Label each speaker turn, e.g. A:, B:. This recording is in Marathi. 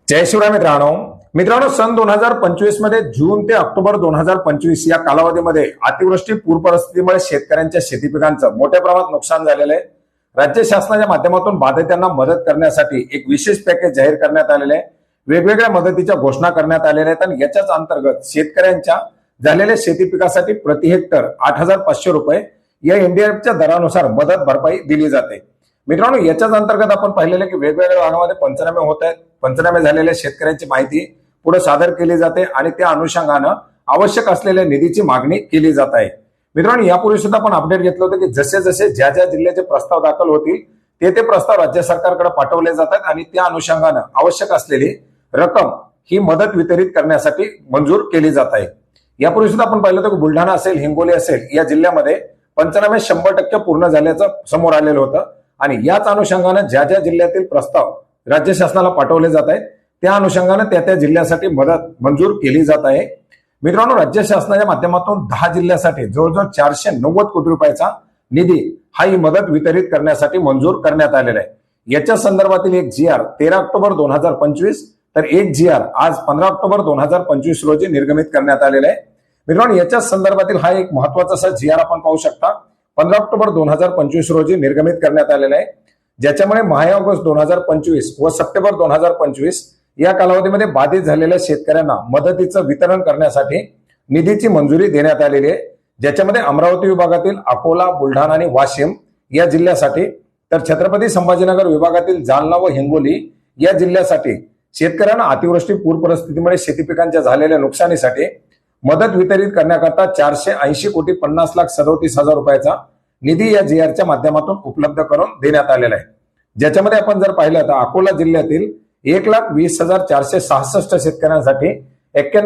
A: जय शिवराय मित्रांनो सन 2025 मध्ये जून ते ऑक्टोबर 2025 या कालावधीमध्ये अतिवृष्टी पूर परिस्थितीमुळे शेतकऱ्यांच्या शेती पिकांचं मोठ्या प्रमाणात नुकसान झालेलं आहे। राज्य शासनाच्या माध्यमातून बाधितांना मदत करण्यासाठी एक विशेष पॅकेज जाहीर करण्यात आलेले आहे। वेगवेगळ्या मदतीच्या घोषणा करण्यात आलेल्या आहेत आणि याच्याच अंतर्गत शेतकऱ्यांच्या झालेल्या शेती पिकासाठी प्रति हेक्टर 8,500 रुपये या एनडीआरएफच्या दरानुसार मदत भरपाई दिली जाते। मित्रांनो, याच्याच अंतर्गत आपण पाहिलेलं की वेगवेगळ्या भागामध्ये पंचनामे होत आहेत। पंचनामे झालेल्या शेतकऱ्यांची माहिती पुढे सादर केली जाते आणि त्या अनुषंगानं आवश्यक असलेल्या निधीची मागणी केली जात आहे। मित्रांनो, यापूर्वी सुद्धा आपण अपडेट घेतलं होतं की जसे जसे ज्या ज्या जिल्ह्याचे प्रस्ताव दाखल होतील ते प्रस्ताव राज्य सरकारकडे पाठवले जातात आणि त्या अनुषंगानं आवश्यक असलेली रक्कम ही मदत वितरित करण्यासाठी मंजूर केली जात आहे। यापूर्वी सुद्धा आपण पाहिलं होतं की बुलढाणा असेल, हिंगोली असेल या जिल्ह्यामध्ये पंचनामे 100% पूर्ण झाल्याचं समोर आलेलं होतं आणि याच अनुषंगानं ज्या ज्या जिल्ह्यातील प्रस्ताव राज्य शासनाला पाठवले जात आहेत त्या अनुषंगानं त्या जिल्ह्यासाठी मदत मंजूर केली जात आहे। मित्रांनो, राज्य शासनाच्या माध्यमातून 10 जिल्ह्यासाठी जवळजवळ 490 कोटी रुपयाचा निधी हा ही मदत वितरित करण्यासाठी मंजूर करण्यात आलेला आहे। याच्या संदर्भातील एक GR 13 ऑक्टोबर 2025 तर एक GR आज 15 ऑक्टोबर 2025 रोजी निर्गमित करण्यात आलेला आहे। मित्रांनो, याच्या संदर्भातील हा एक महत्वाचा असा GR आपण पाहू शकता 15 ऑक्टोबर 2025 रोजी निर्गमित करण्यात आलेला आहे, ज्याच्यामुळे माहे ऑगस्ट 2025 व सप्टेंबर 2025 या कालावधीमध्ये बाधित झालेल्या शेतकऱ्यांना मदतीचं वितरण करण्यासाठी निधीची मंजुरी देण्यात आलेली आहे। ज्याच्यामध्ये अमरावती विभागातील अकोला, बुलढाणा आणि वाशिम या जिल्ह्यासाठी तर छत्रपती संभाजीनगर विभागातील जालना व हिंगोली या जिल्ह्यासाठी शेतकऱ्यांना अतिवृष्टी पूर परिस्थितीमुळे शेती पिकांच्या झालेल्या नुकसानीसाठी मदत वितरित करण्याकरता 480,50,37,000 रुपयाचा निधी या GRच्या माध्यमातून उपलब्ध करून देण्यात आलेला आहे। ज्याच्यामध्ये आपण जर पाहिलं तर अकोला जिल्ह्यातील 1,20,466 शेतकऱ्यांसाठी 91